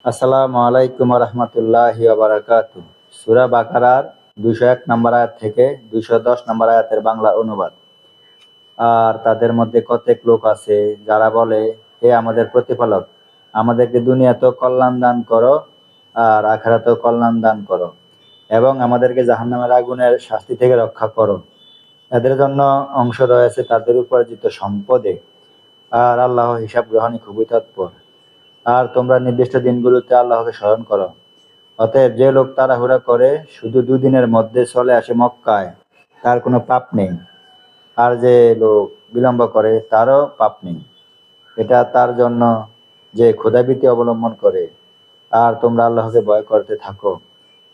আসসালামু আলাইকুম রহমতুল্লাহি বারাকাতু। সূরা বাকারার 201 নম্বর আয়াত থেকে 210 নম্বর আয়াতের বাংলা অনুবাদ। আর তাদের মধ্যে কতক লোক আছে যারা বলে, হে আমাদের প্রতিপালক, আমাদেরকে দুনিয়াতেও কল্যাণ দান করো আর আখিরাতেও কল্যাণ দান করো এবং আমাদেরকে জাহান্নামের আগুনের শাস্তি থেকে রক্ষা করো। এদের জন্য অংশ রয়েছে তাদের উপার্জিত সম্পদে, আর আল্লাহ হিসাব গ্রহণে খুবই তৎপর। আর তোমরা নির্দিষ্ট দিনগুলোতে আল্লাহকে স্মরণ করো। অতএব যে লোক তাড়াহুড়া করে শুধু দুদিনের মধ্যে চলে আসে মক্কায়, তার কোনো পাপ নেই। আর যে লোক বিলম্ব করে তারও পাপ নেই। এটা তার জন্য যে ক্ষুধাবৃত্তি অবলম্বন করে। আর তোমরা আল্লাহকে ভয় করতে থাকো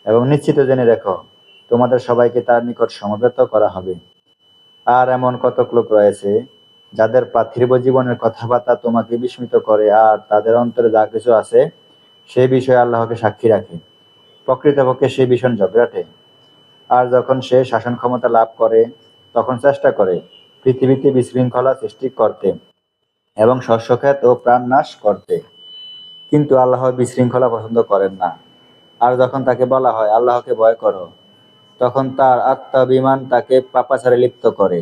এবং নিশ্চিত জেনে রেখো, তোমাদের সবাইকে তার নিকট সমবেত করা হবে। আর এমন কতক লোক রয়েছে যাদের পার্থিব জীবনের কথাবার্তা তোমাকে বিস্মিত করে, আর তাদের অন্তরে যা কিছু আছে সেই বিষয়ে আল্লাহকে সাক্ষী রাখে। প্রকৃতপক্ষে সে ভীষণ ঝগড়াটে। আর যখন সে শাসন ক্ষমতা লাভ করে, তখন চেষ্টা করে পৃথিবীতে বিশৃঙ্খলা সৃষ্টি করতে এবং শস্যক্ষেত ও প্রাণ নাশ করতে। কিন্তু আল্লাহ বিশৃঙ্খলা পছন্দ করেন না। আর যখন তাকে বলা হয় আল্লাহকে ভয় করো, তখন তার আত্মাভিমান তাকে পাপাচারে লিপ্ত করে।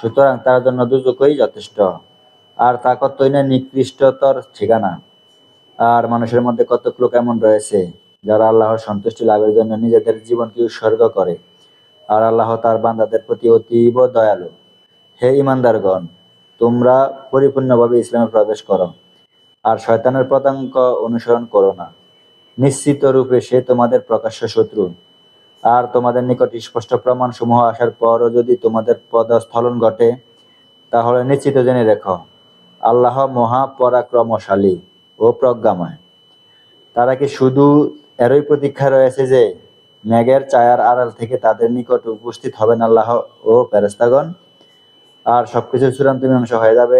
সুতরাং তার জন্য দুজকই যথেষ্ট, আর তা কতই না নিকৃষ্টতর ঠিকানা। আর মানুষের মধ্যে কতক লোক এমন রয়েছে যারা আল্লাহর সন্তুষ্টি লাভের জন্য নিজেদের জীবনকে উৎসর্গ করে, আর আল্লাহ তার বান্দাদের প্রতি অতীব দয়ালু। হে ইমানদারগণ, তোমরা পরিপূর্ণভাবে ইসলামে প্রবেশ করো আর শয়তানের পদাঙ্ক অনুসরণ করো না। নিশ্চিত রূপে সে তোমাদের প্রকাশ্য শত্রু। আর তোমাদের নিকট স্পষ্ট প্রমাণ সমূহ আসার পরও যদি তোমাদের পদস্খলন ঘটে, তাহলে নিশ্চিত জেনে রেখো, আল্লাহ মহা পরাক্রমশালী ও প্রজ্ঞাময়। তারা কি শুধু এরই প্রতীক্ষা রয়েছে যে মেঘের ছায়ার আড়াল থেকে তাদের নিকট উপস্থিত হবেন আল্লাহ ও ফেরেশতাগণ, আর সবকিছু চূড়ান্ত মীমাংসা হয়ে যাবে?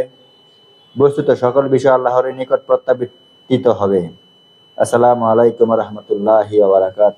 বস্তুত সকল বিষয় আল্লাহর নিকট প্রত্যাবর্তিত হবে। আসসালামু আলাইকুম রহমতুল্লাহি ওয়া বারাকাতুহু।